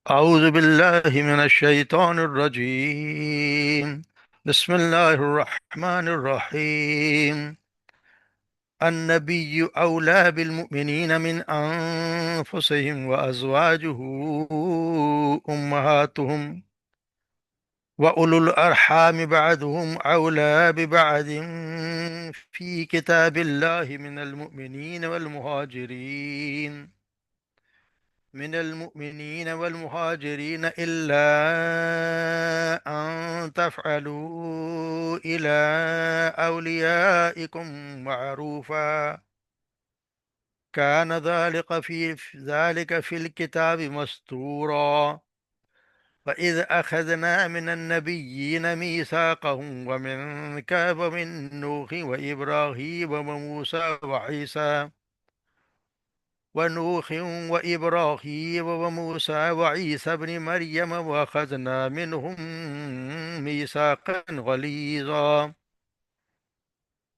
أعوذ بالله من الشيطان الرجيم. بسم الله الرحمن الرحيم. النبي أولى بالمؤمنين من أنفسهم وأزواجه أمهاتهم وأولو الأرحام بعضهم أولى ببعض في كتاب الله من المؤمنين والمهاجرين إلا أن تفعلوا إلى أوليائكم معروفا كان ذلك في الكتاب مسطورا. وإذ أخذنا من النبيين ميثاقهم ومنك ومن نوح وإبراهيم وموسى وعيسى ابن مريم وأخذنا منهم ميثاقا غليظا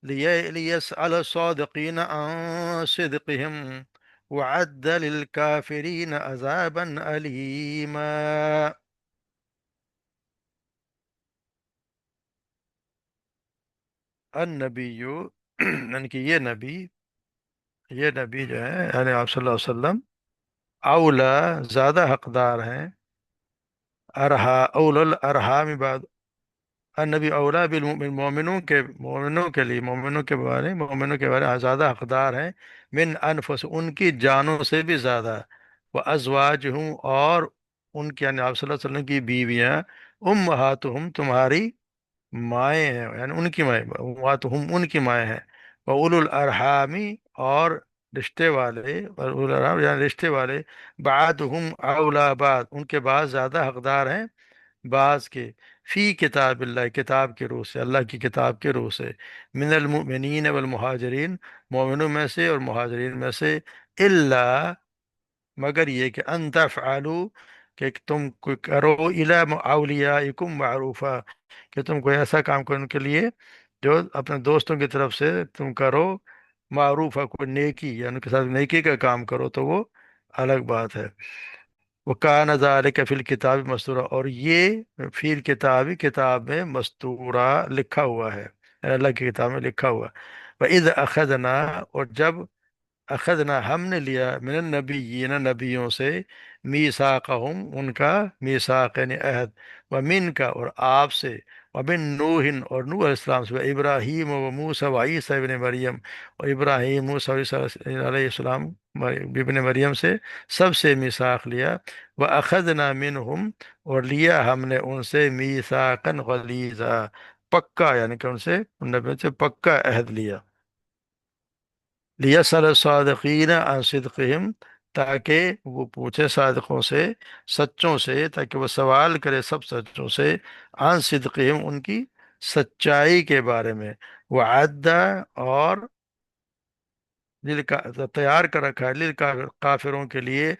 ليسأل الصادقين عن صدقهم وعد للكافرين عذابا أليما. النبی یعنی کہ یہ نبی جو ہے یعنی آپ صلی اللہ علیہ وسلم اولا زیادہ حقدار ہیں اول الارحام بعد. النبی اولا بالمؤمن مومنوں کے بارے میں زیادہ حقدار ہیں من انفس ان کی جانوں سے بھی زیادہ. وہ ازواج ہوں اور ان کی یعنی آپ صلی اللہ علیہ وسلم کی بیویاں امہاتہم تمہاری مائیں ہیں یعنی ان کی مائیں امہاتہم ان کی مائیں ہیں. وہ اولو الارحامی اور رشتے والے اور اولو الارحام یعنی رشتے والے بعضہم اولا بعض ان کے بعض زیادہ حقدار ہیں بعض کے فی کتاب اللہ کتاب کے روح سے اللہ کی کتاب کے روح سے من المؤمنین والمہاجرین مومنوں میں سے اور مہاجرین میں سے الا مگر یہ کہ ان تفعلوا کہ تم کوئی کرو الی اولیاءکم معروفہ کہ تم کوئی ایسا کام کرو ان کے لیے جو اپنے دوستوں کی طرف سے تم کرو معروف ہے کوئی نیکی یا ان کے ساتھ نیکی کا کام کرو تو وہ الگ بات ہے. وَكَانَ ذَلِكَ فِي الْكِتَابِ مَسْطُورًا اور یہ فی الکتاب کتاب میں مستورہ لکھا ہوا ہے یعنی اللہ کی کتاب میں لکھا ہوا. وَإِذْ أَخَذْنَا اور جب اخذنا ہم نے لیا من النبیین نبیوں سے میثاقہم ان کا میثاق یعنی عہد ومن کا اور آپ سے ومن نوح اور نوح علیہ السلام سے ابراہیم و موسیٰ و عیسیٰ ابن مریم اور ابراہیم موسیٰ و عیسیٰ علیہ السلام ابن مریم سے سب سے میثاق لیا. وَأَخَذْنَا مِنْهُمْ اور لیا ہم نے ان سے میثاقا غلیظا پکا یعنی کہ ان سے ان نبیوں سے پکا عہد لیا. لیسأل الصادقین عن صدقہم تاکہ وہ پوچھے صادقوں سے سچوں سے تاکہ وہ سوال کرے سب سچوں سے عن صدقہم ان کی سچائی کے بارے میں. وعدہ اور تیار کر رکھا ہے کافروں کے لیے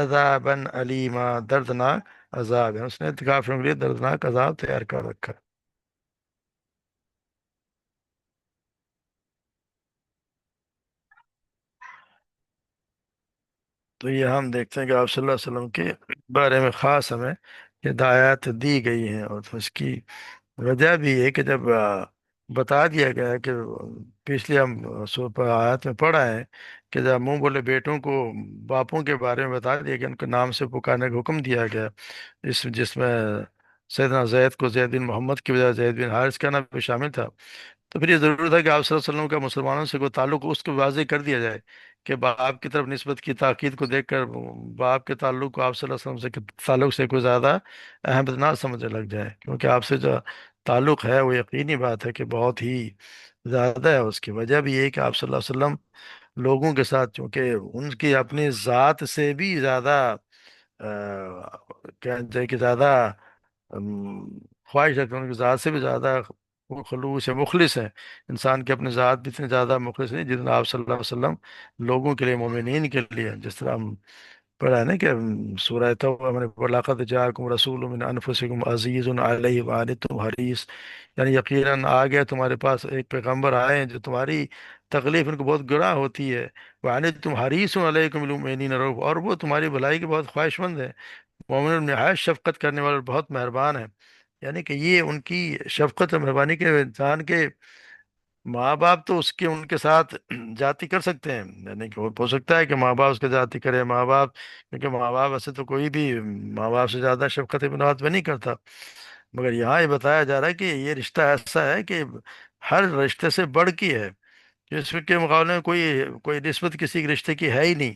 عذاباً علیما دردناک عذاب ہے اس نے کافروں کے لیے دردناک عذاب تیار کر رکھا ہے. تو یہ ہم دیکھتے ہیں کہ آپ صلی اللہ علیہ وسلم کے بارے میں خاص ہمیں ہدایات دی گئی ہیں اور اس کی وجہ بھی ہے کہ جب بتا دیا گیا ہے کہ پچھلے ہم آیات میں پڑھا ہے کہ جب منہ بولے بیٹوں کو باپوں کے بارے میں بتا دیا کہ ان کے نام سے پکارنے کا حکم دیا گیا جس میں سیدنا زید کو زید بن محمد کی بجائے زید بن حارث کا نام بھی شامل تھا. تو پھر یہ ضرورت ہے کہ آپ صلی اللہ علیہ وسلم کا مسلمانوں سے کوئی تعلق اس کو واضح کر دیا جائے کہ باپ کی طرف نسبت کی تاکید کو دیکھ کر باپ کے تعلق کو آپ صلی اللہ علیہ وسلم سے تعلق سے کوئی زیادہ اہمیت نہ سمجھنے لگ جائے کیونکہ آپ سے جو تعلق ہے وہ یقینی بات ہے کہ بہت ہی زیادہ ہے. اس کی وجہ بھی یہ ہے کہ آپ صلی اللہ علیہ وسلم لوگوں کے ساتھ چونکہ ان کی اپنی ذات سے بھی زیادہ کیا جائے کہ زیادہ خواہش رکھتے ہیں ان کی ذات سے بھی زیادہ وہ خلوص ہے مخلص ہیں. انسان کے اپنے ذات بھی اتنے زیادہ مخلص نہیں جتنا آپ صلی اللہ علیہ وسلم لوگوں کے لیے مومنین کے لیے جس طرح ہم پڑھا ہے نا کہ سورہ توبہ میں نے پڑھا لقد جاءکم رسول من انفسکم عزیز علیہ وعنتم حریص یعنی یقیناً آ گیا تمہارے پاس ایک پیغمبر آئے ہیں جو تمہاری تکلیف ان کو بہت گراں ہوتی ہے. وعنتم حریص علیکم بالمؤمنین رؤوف اور وہ تمہاری بھلائی کے بہت خواہش مند ہے. مومن نہایت شفقت کرنے والے اور بہت مہربان ہیں. یعنی کہ یہ ان کی شفقت اور مہربانی کے انسان کے ماں باپ تو اس کے ان کے ساتھ جاتی کر سکتے ہیں. یعنی کہ ہو سکتا ہے کہ ماں باپ اس کے جاتی کرے ماں باپ، کیونکہ ماں باپ ایسے تو کوئی بھی ماں باپ سے زیادہ شفقت بنات میں نہیں کرتا. مگر یہاں یہ بتایا جا رہا ہے کہ یہ رشتہ ایسا ہے کہ ہر رشتے سے بڑھ کی ہے، کہ اس کے مقابلے میں کوئی کوئی نسبت کسی کے رشتے کی ہے ہی نہیں.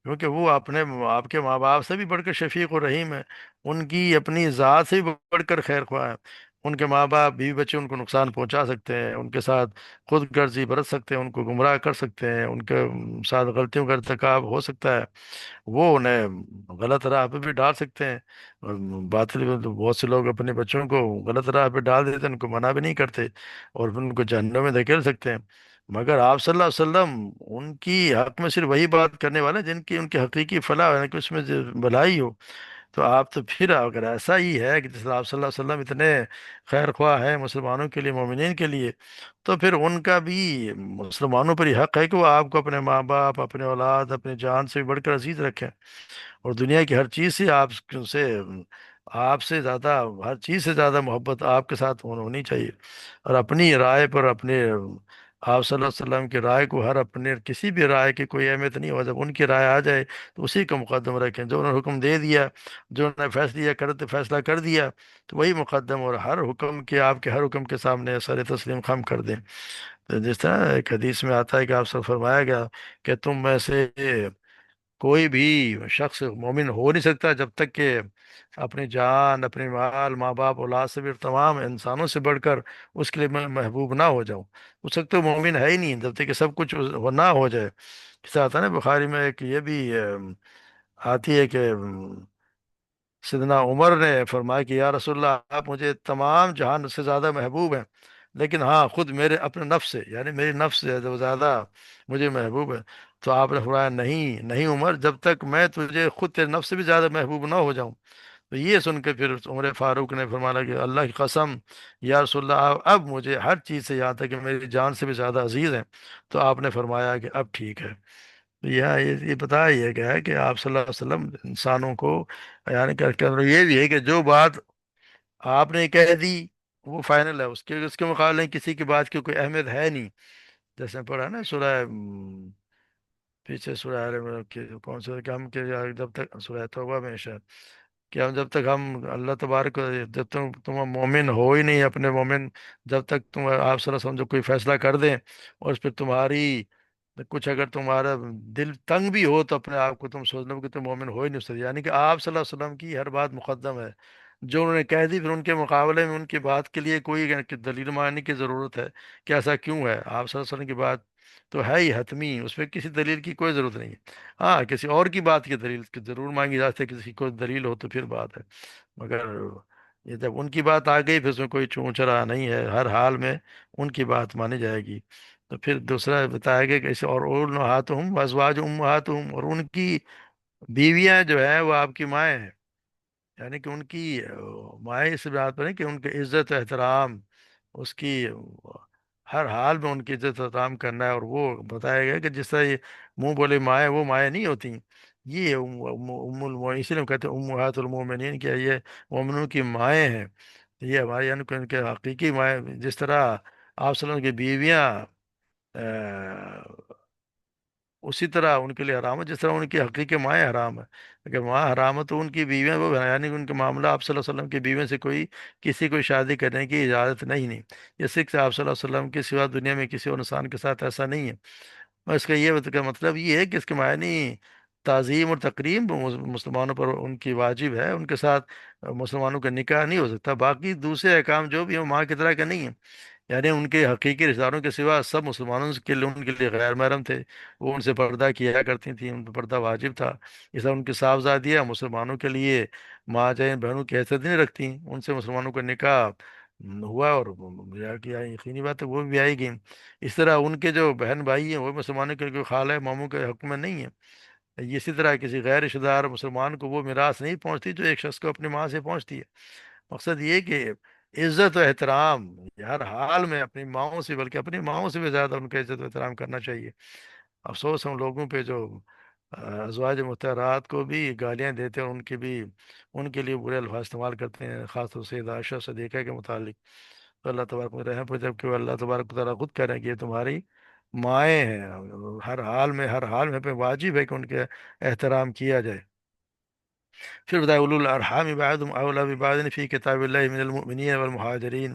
کیونکہ وہ اپنے آپ کے ماں باپ سے بھی بڑھ کر شفیق و رحیم ہے، ان کی اپنی ذات سے بھی بڑھ کر خیر خواہ ہے. ان کے ماں باپ بیوی بچے ان کو نقصان پہنچا سکتے ہیں، ان کے ساتھ خود غرضی برت سکتے ہیں، ان کو گمراہ کر سکتے ہیں، ان کے ساتھ غلطیوں کا ارتکاب ہو سکتا ہے، وہ انہیں غلط راہ پہ بھی ڈال سکتے ہیں. اور باطل میں تو بہت سے لوگ اپنے بچوں کو غلط راہ پہ ڈال دیتے ہیں، ان کو منع بھی نہیں کرتے اور پھر ان کو جہنم میں دھکیل سکتے ہیں. مگر آپ صلی اللہ علیہ وسلم ان کی حق میں صرف وہی بات کرنے والے جن کی ان کی حقیقی فلاح ہے کہ اس میں بھلائی ہو. تو آپ تو پھر اگر ایسا ہی ہے کہ جس طرح آپ صلی اللہ علیہ وسلم اتنے خیر خواہ ہیں مسلمانوں کے لیے، مومنین کے لیے، تو پھر ان کا بھی مسلمانوں پر یہ حق ہے کہ وہ آپ کو اپنے ماں باپ، اپنے اولاد، اپنی جان سے بھی بڑھ کر عزیز رکھیں. اور دنیا کی ہر چیز سے آپ سے زیادہ، ہر چیز سے زیادہ محبت آپ کے ساتھ ہونی چاہیے. اور اپنی رائے پر اپنے آپ صلی اللہ علیہ وسلم کی رائے کو، ہر اپنے کسی بھی رائے کی کوئی اہمیت نہیں ہو، جب ان کی رائے آ جائے تو اسی کو مقدم رکھیں. جو انہوں نے حکم دے دیا، جو انہوں نے فیصلہ کر دیا، تو وہی مقدم، اور ہر حکم کے، آپ کے ہر حکم کے سامنے سر تسلیم خم کر دیں. تو جس طرح ایک حدیث میں آتا ہے کہ آپ سے فرمایا گیا کہ تم میں سے کوئی بھی شخص مومن ہو نہیں سکتا جب تک کہ اپنی جان، اپنے مال، ماں باپ، اولاد سے بھی، تمام انسانوں سے بڑھ کر اس کے لیے میں محبوب نہ ہو جاؤں. اس وقت تو مومن ہے ہی نہیں جب تک کہ سب کچھ نہ ہو جائے. اس سے آتا ہے نا بخاری میں ایک یہ بھی آتی ہے کہ سیدنا عمر نے فرمایا کہ یا رسول اللہ، آپ مجھے تمام جہان سے زیادہ محبوب ہیں، لیکن ہاں خود میرے اپنے نفس سے، یعنی میری نفس سے جو زیادہ مجھے محبوب ہے. تو آپ نے فرمایا نہیں نہیں عمر، جب تک میں تجھے خود تیرے نفس سے بھی زیادہ محبوب نہ ہو جاؤں. تو یہ سن کے پھر عمر فاروق نے فرمایا کہ اللہ کی قسم یا رسول اللہ، اب مجھے ہر چیز سے یہاں تک کہ میری جان سے بھی زیادہ عزیز ہیں. تو آپ نے فرمایا کہ اب ٹھیک ہے. یہ بتایا یہ گیا ہے کہ آپ صلی اللہ علیہ وسلم انسانوں کو، یعنی کہ یہ بھی ہے کہ جو بات آپ نے کہہ دی وہ فائنل ہے، اس کے مقابلے میں کسی کی بات کی کوئی اہمیت ہے نہیں. جیسے پڑھا نا سورہ پیچھے سورہ کون سے کہ ہم کہ جب تک سورہ توبہ میں شاید، کہ ہم جب تک ہم اللہ تبارک جب تک تم مومن ہو ہی نہیں اپنے مومن، جب تک تم آپ صلی اللہ علیہ وسلم جو کوئی فیصلہ کر دیں اور اس پہ تمہاری کچھ، اگر تمہارا دل تنگ بھی ہو تو اپنے آپ کو تم سوچ لو کہ تم مومن ہو ہی نہیں سکتے. یعنی کہ آپ صلی اللہ علیہ وسلم کی ہر بات مقدم ہے. جو انہوں نے کہہ دی پھر ان کے مقابلے میں ان کی بات کے لیے کوئی دلیل ماننے کی ضرورت ہے کہ ایسا کیوں ہے. آپ صلی اللہ علیہ وسلم کی بات تو ہے ہی حتمی، اس پہ کسی دلیل کی کوئی ضرورت نہیں ہے. ہاں کسی اور کی بات کی دلیل کی ضرور مانگی جا سکتی ہے، کسی کی کوئی دلیل ہو تو پھر بات ہے. مگر یہ جب ان کی بات آ گئی پھر اس میں کوئی چون چرا نہیں ہے، ہر حال میں ان کی بات مانی جائے گی. تو پھر دوسرا بتایا گیا کہ اسے اور ہاتھ ہوں ازواج ہوں اور ان کی بیویاں جو ہیں وہ آپ کی مائیں ہیں. یعنی کہ ان کی مائیں اس بات پر ہے کہ ان کی عزت و احترام، اس کی ہر حال میں ان کی عزت و احترام کرنا ہے. اور وہ بتایا گیا کہ جس طرح یہ منہ بولے مائیں وہ مائیں نہیں ہوتی. یہ اسی لیے ہم کہتے ہیں امہات المومنین، کہ یہ مومنوں کی مائیں ہیں. یہ ہمارے یعنی کہ ان کے حقیقی مائیں، جس طرح آپ صلی اللہ علیہ وسلم کی بیویاں اسی طرح ان کے لیے حرام ہے جس طرح ان کی حقیقی مائیں حرام ہے. اگر ماں حرام ہے تو ان کی بیویاں وہ یعنی کہ ان کے معاملہ آپ صلی اللہ علیہ وسلم کی بیویوں سے کسی کو شادی کرنے کی اجازت نہیں. یہ سکھ آپ صلی اللہ علیہ وسلم کے سوا دنیا میں کسی اور انسان کے ساتھ ایسا نہیں ہے. اور اس کا کا مطلب یہ ہے کہ اس کے معنی تعظیم اور تقریم مسلمانوں پر ان کی واجب ہے، ان کے ساتھ مسلمانوں کا نکاح نہیں ہو سکتا. باقی دوسرے احکام جو بھی ہیں وہ ماں کی طرح کے نہیں ہیں. یعنی ان کے حقیقی رشتہ داروں کے سوا سب مسلمانوں کے لیے ان کے لیے غیر محرم تھے. وہ ان سے پردہ کیا کرتی تھیں، ان پر پردہ واجب تھا. اس طرح ان کی صاحبزادیاں مسلمانوں کے لیے ماں جائیں بہنوں کی حیثیت نہیں رکھتی، ان سے مسلمانوں کا نکاح ہوا اور بیاہ کیا، یقینی بات ہے وہ بھی آئے گی. اس طرح ان کے جو بہن بھائی ہیں وہ مسلمانوں کے کوئی خالہ ماموں کے حق میں نہیں ہے. اسی طرح کسی غیر رشتہ دار مسلمان کو وہ میراث نہیں پہنچتی جو ایک شخص کو اپنی ماں سے پہنچتی ہے. مقصد یہ کہ عزت و احترام ہر حال میں اپنی ماؤں سے، بلکہ اپنی ماؤں سے بھی زیادہ ان کا عزت و احترام کرنا چاہیے. افسوس ہم لوگوں پہ جو ازواج مطہرات کو بھی گالیاں دیتے ہیں، اور ان کے لیے برے الفاظ استعمال کرتے ہیں، خاص طور سے عائشہ صدیقہ کے متعلق۔ تو اللہ تبارک و رحم پر، جبکہ وہ اللہ تبارک و تعالیٰ خود کہہ رہے ہیں کہ یہ تمہاری مائیں ہیں، ہر حال میں پہ واجب ہے کہ ان کے احترام کیا جائے۔ پھر بتایا اولو الارحام بعضهم اولی ببعض فی کتاب اللہ من المؤمنین والمہاجرین،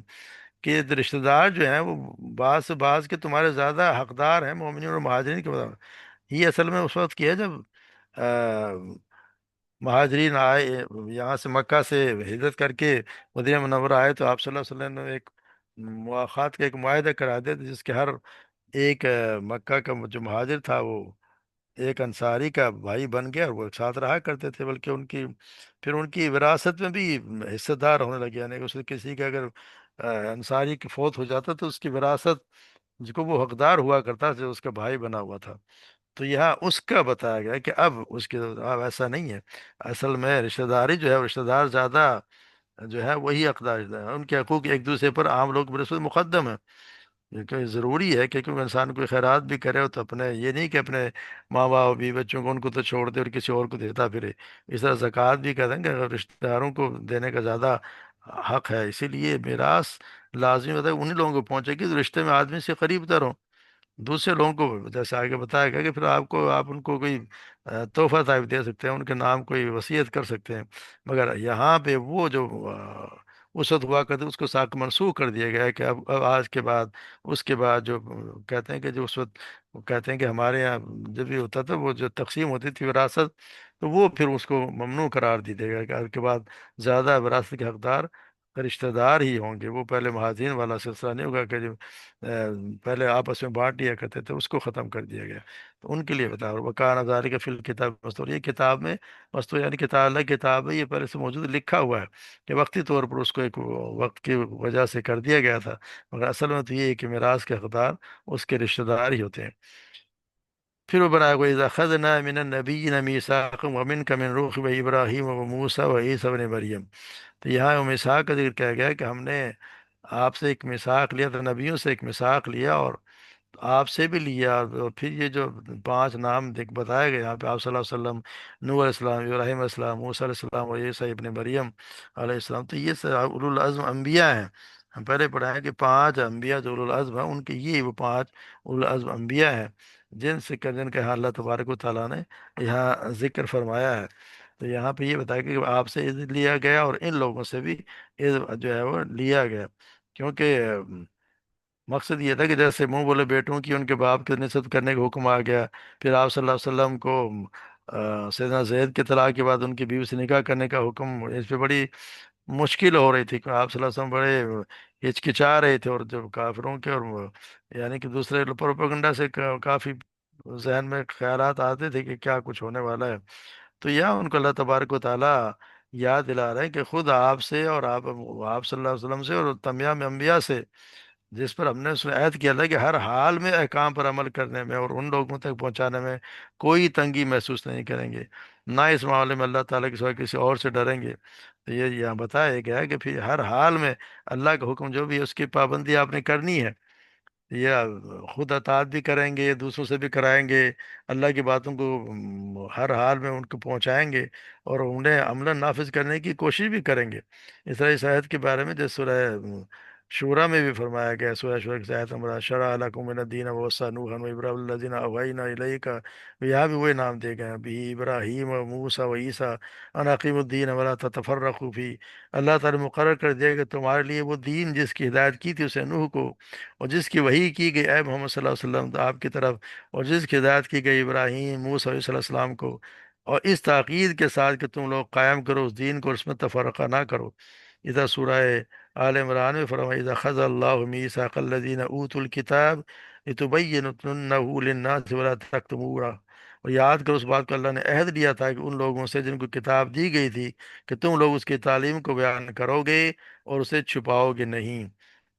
کہ رشتہ دار جو ہیں وہ بعض سے بعض کے تمہارے زیادہ حقدار ہیں مومنین اور مہاجرین کے مطابق۔ یہ اصل میں اس وقت کی ہے جب آ، مہاجرین آئے یہاں سے، مکہ سے ہجرت کر کے مدینہ منورہ آئے، تو آپ صلی اللہ علیہ وسلم نے ایک مواخات کا ایک معاہدہ کرا دیا تھا، جس کے ہر ایک مکہ کا جو مہاجر تھا وہ ایک انصاری کا بھائی بن گیا، اور وہ ایک ساتھ رہا کرتے تھے، بلکہ پھر ان کی وراثت میں بھی حصہ دار ہونے لگے، یعنی کہ اسے کسی کا اگر انصاری کی فوت ہو جاتا تو اس کی وراثت جس کو وہ حقدار ہوا کرتا جو اس کا بھائی بنا ہوا تھا، تو یہاں اس کا بتایا گیا کہ اب اس کے اب ایسا نہیں ہے۔ اصل میں رشتہ داری جو ہے، وہ رشتہ دار زیادہ جو ہے وہی حقدار ہے، ان کے حقوق ایک دوسرے پر عام لوگ برسول مقدم ہے۔ کیونکہ ضروری ہے کہ کیونکہ انسان کوئی خیرات بھی کرے ہو تو اپنے یہ نہیں کہ اپنے ماں باپ بیوی بچوں کو ان کو تو چھوڑ دے اور کسی اور کو دیتا پھرے۔ اس طرح زکوٰۃ بھی کہتے ہیں کہ اگر رشتہ داروں کو دینے کا زیادہ حق ہے، اسی لیے میراث لازمی ہوتا ہے انہیں لوگوں کو پہنچے گی جو رشتے میں آدمی سے قریب تر ہوں۔ دوسرے لوگوں کو جیسے آگے بتایا گیا کہ پھر آپ ان کو کوئی تحفہ طائف دے سکتے ہیں، ان کے نام کوئی وصیت کر سکتے ہیں، مگر یہاں پہ وہ جو اس وقت ہوا کرتے اس کو ساق منسوخ کر دیا گیا ہے کہ اب آج کے بعد، اس کے بعد جو کہتے ہیں کہ جو اس وقت وہ کہتے ہیں کہ ہمارے یہاں جب بھی ہوتا تھا وہ جو تقسیم ہوتی تھی وراثت، تو وہ پھر اس کو ممنوع قرار دی دے گا کہ آج کے بعد زیادہ وراثت کے حقدار رشتہ دار ہی ہوں گے، وہ پہلے مہاجرین والا سلسلہ نہیں ہوگا کہ جو پہلے آپس میں بانٹ لیا کرتے تھے، اس کو ختم کر دیا گیا۔ تو ان کے لیے بتا رہا ہوں وکان ذالک فی الکتاب مستور، یہ کتاب میں مستور یعنی کتاب اللہ کتاب ہے، یہ پہلے سے موجود لکھا ہوا ہے کہ وقتی طور پر اس کو ایک وقت کی وجہ سے کر دیا گیا تھا، مگر اصل میں تو یہ ہے کہ میراث کے حقدار اس کے رشتہ دار ہی ہوتے ہیں۔ پھر وہ بنایا گیا اذا خذنا من النبیین میثاقا ومنک من روح و ابراہیم و موسیٰ و عیسیٰ ابن مریم، تو یہاں وہ میثاق کا ذکر کیا گیا ہے کہ ہم نے آپ سے ایک میثاق لیا تھا، نبیوں سے ایک میثاق لیا، اور آپ سے بھی لیا، اور پھر یہ جو پانچ نام بتائے گئے یہاں پہ آپ صلی اللہ علیہ وسلم، نوح علیہ السلام، ابراہیم علیہ السلام، موسیٰ علیہ السلام اور عیسیٰ ابن مریم علیہ السلام، تو یہ اولو العزم انبیاء ہیں۔ ہم پہلے پڑھا ہے کہ پانچ انبیاء جو اولو العزم ہیں، ان کے یہ وہ پانچ اولو العزم انبیاء ہیں، جن کا یہاں اللہ تبارک و تعالیٰ نے یہاں ذکر فرمایا ہے۔ تو یہاں پہ یہ بتایا کہ آپ سے اذن لیا گیا اور ان لوگوں سے بھی اذن جو ہے وہ لیا گیا، کیونکہ مقصد یہ تھا کہ جیسے منہ بولے بیٹوں کی ان کے باپ کی نسبت کرنے کا حکم آ گیا، پھر آپ صلی اللہ علیہ وسلم کو سیدنا زید کے طلاق کے بعد ان کی بیوی سے نکاح کرنے کا حکم، اس پہ بڑی مشکل ہو رہی تھی کہ آپ صلی اللہ علیہ وسلم بڑے ہچکچا رہے تھے، اور جو کافروں کے اور یعنی کہ دوسرے پروپیگنڈا سے کافی ذہن میں خیالات آتے تھے کہ کیا کچھ ہونے والا ہے۔ تو یہاں ان کو اللہ تبارک و تعالیٰ یاد دلا رہے ہیں کہ خود آپ سے اور آپ صلی اللہ علیہ وسلم سے اور تمام انبیاء سے، جس پر ہم نے اس میں عہد کیا تھا کہ ہر حال میں احکام پر عمل کرنے میں اور ان لوگوں تک پہنچانے میں کوئی تنگی محسوس نہیں کریں گے، نہ اس معاملے میں اللہ تعالیٰ کے سوا کسی اور سے ڈریں گے۔ تو یہ یہاں بتایا گیا ہے کہ پھر ہر حال میں اللہ کا حکم جو بھی ہے اس کی پابندی آپ نے کرنی ہے، یا خود اطاعت بھی کریں گے، دوسروں سے بھی کرائیں گے، اللہ کی باتوں کو ہر حال میں ان کو پہنچائیں گے، اور انہیں عملاً نافذ کرنے کی کوشش بھی کریں گے۔ اس طرح اس آیت کے بارے میں جس سورہ شورہ میں بھی فرمایا گیا، سورہ شورہ کی آیت نمبر شرع لکم من الدین ووصی نوحا و ابراہیم الذین اوحینا الیک، یہاں بھی وہی نام دے گئے ہیں، بھی ابراہیم و موسیٰ و عیسیٰ ان اقیموا الدین ولا تتفرقوا فی، اللہ تعالی مقرر کر دیا کہ تمہارے لیے وہ دین جس کی ہدایت کی تھی اسے نوح کو، اور جس کی وحی کی گئی اے محمد صلی اللہ علیہ وسلم آپ کی طرف، اور جس کی ہدایت کی گئی ابراہیم موسیٰ علیہ السلام کو، اور اس تاکید کے ساتھ کہ تم لوگ قائم کرو اس دین کو اور اس میں تفرقہ نہ کرو۔ ادھر سورہ آل عمران میں فرمایا اذا خذ اللہ میثاق الذین اوتوا الکتاب لتبیننہ للناس ولا تکتمونہ، اور یاد کرو اس بات کو اللہ نے عہد لیا تھا کہ ان لوگوں سے جن کو کتاب دی گئی تھی کہ تم لوگ اس کی تعلیم کو بیان کرو گے اور اسے چھپاؤ گے نہیں۔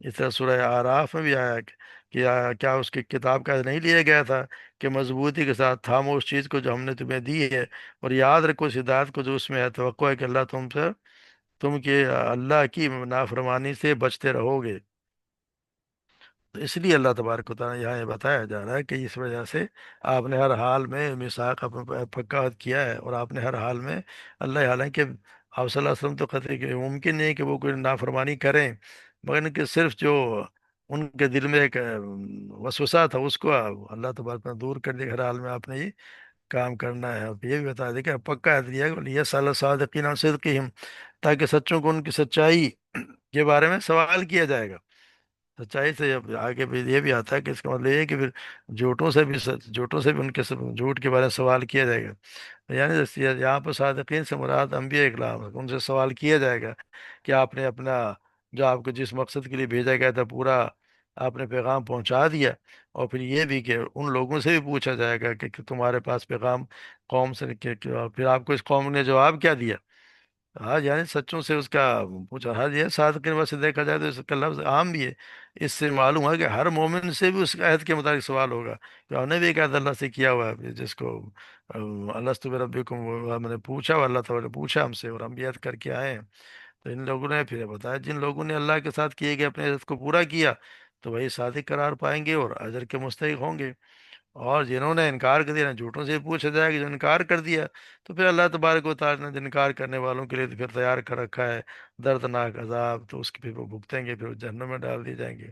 اس طرح سورہ آراف میں بھی آیا کہ کیا اس کی کتاب کا نہیں لیا گیا تھا کہ مضبوطی کے ساتھ تھامو اس چیز کو جو ہم نے تمہیں دی ہے، اور یاد رکھو اس ہدایت کو جو اس میں ہے، توقع ہے کہ اللہ تم کے اللہ کی نافرمانی سے بچتے رہو گے۔ تو اس لیے اللہ تبارک و تعالیٰ یہاں یہ بتایا جا رہا ہے کہ اس وجہ سے آپ نے ہر حال میں میثاق اپنا پکا کیا ہے، اور آپ نے ہر حال میں اللہ، حالانکہ آپ صلی اللہ علیہ وسلم تو خطرے کہ ممکن نہیں ہے کہ وہ کوئی نافرمانی کریں، مگر ان کے صرف جو ان کے دل میں ایک وسوسہ تھا، اس کو اللہ تبارک نے دور کر دیا کہ ہر حال میں آپ نے یہ کام کرنا ہے، اور یہ بھی بتا دیا کہ پکا دیا کہ یہ سال صادقین عن صدقہم، تاکہ سچوں کو ان کی سچائی کے بارے میں سوال کیا جائے گا۔ سچائی سے اب آگے بھی یہ بھی آتا ہے کہ اس کا مطلب یہ ہے کہ پھر جھوٹوں سے بھی ان کے جھوٹ کے بارے میں سوال کیا جائے گا، یعنی یہاں پر صادقین سے مراد انبیاء اکرام ہے، ان سے سوال کیا جائے گا کہ آپ نے اپنا جو آپ کو جس مقصد کے لیے بھیجا گیا تھا پورا آپ نے پیغام پہنچا دیا، اور پھر یہ بھی کہ ان لوگوں سے بھی پوچھا جائے گا کہ تمہارے پاس پیغام قوم سے پھر آپ کو اس قوم نے جواب کیا دیا۔ ہاں یعنی سچوں سے اس کا پوچھا، ہاں یہ صادقین ویسے دیکھا جائے تو اس کا لفظ عام بھی ہے، اس سے معلوم ہے کہ ہر مومن سے بھی اس عہد کے مطابق سوال ہوگا، کہ ہم نے بھی ایک عہد اللہ سے کیا ہوا ہے جس کو الستو بربکم، وہ ہم نے پوچھا، اور اللہ تعالیٰ نے پوچھا ہم سے، اور ہم بھی عہد کر کے آئے ہیں۔ تو ان لوگوں نے پھر بتایا جن لوگوں نے اللہ کے ساتھ کیے گئے اپنے عہد کو پورا کیا تو وہی صادق قرار پائیں گے اور اجر کے مستحق ہوں گے، اور جنہوں نے انکار کر دیا، جھوٹوں سے پوچھا جائے کہ جو انکار کر دیا، تو پھر اللہ تبارک و تعالیٰ نے انکار کرنے والوں کے لیے تو پھر تیار کر رکھا ہے دردناک عذاب، تو اس کے پھر وہ بھگتیں گے، پھر وہ جہنم میں ڈال دیے جائیں گے۔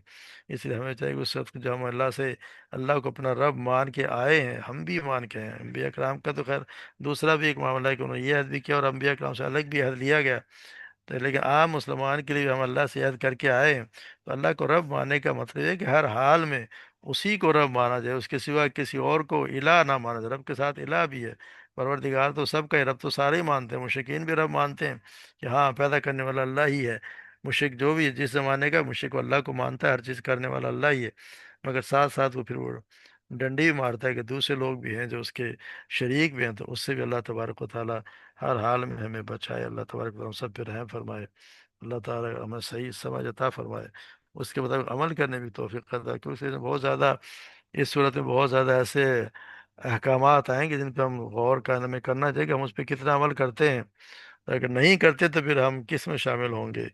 اس لیے ہمیں چاہیے کہ اس وقت جو ہم اللہ کو اپنا رب مان کے آئے ہیں، ہم بھی مان کے ہیں، انبیاء کرام کا تو خیر دوسرا بھی ایک معاملہ ہے کہ انہوں نے یہ عہد بھی کیا، اور انبیاء کرام سے الگ بھی عہد لیا گیا، تو لیکن عام مسلمان کے لیے ہم اللہ سے عہد کر کے آئے ہیں، تو اللہ کو رب ماننے کا مطلب ہے کہ ہر حال میں اسی کو رب مانا جائے، اس کے سوا کسی اور کو الہ نہ مانا جائے۔ رب کے ساتھ الہ بھی ہے، پروردگار تو سب کا ہے، رب تو سارے ہی مانتے ہیں، مشرکین بھی رب مانتے ہیں کہ ہاں پیدا کرنے والا اللہ ہی ہے، مشرک جو بھی ہے جس زمانے کا مشرک وہ اللہ کو مانتا ہے، ہر چیز کرنے والا اللہ ہی ہے، مگر ساتھ ساتھ وہ پھر وہ ڈنڈی بھی مارتا ہے کہ دوسرے لوگ بھی ہیں جو اس کے شریک بھی ہیں، تو اس سے بھی اللہ تبارک و تعالیٰ ہر حال میں ہمیں بچائے، اللہ تبارک و تعالیٰ ہم سب پہ رحم فرمائے، اللہ تعالیٰ ہمیں صحیح سمجھ عطا فرمائے، اس کے مطابق عمل کرنے بھی توفیق عطا، کیونکہ اس میں بہت زیادہ اس صورت میں بہت زیادہ ایسے احکامات آئیں گے جن پہ ہم غور ہمیں کرنا چاہیے کہ ہم اس پہ کتنا عمل کرتے ہیں، اگر نہیں کرتے تو پھر ہم کس میں شامل ہوں گے،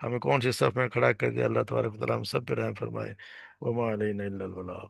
ہمیں کون سی صف میں کھڑا کر دیا، اللہ تبارک و تعالیٰ ہم سب پہ رحم فرمائے، وما علینا الا البلاغ۔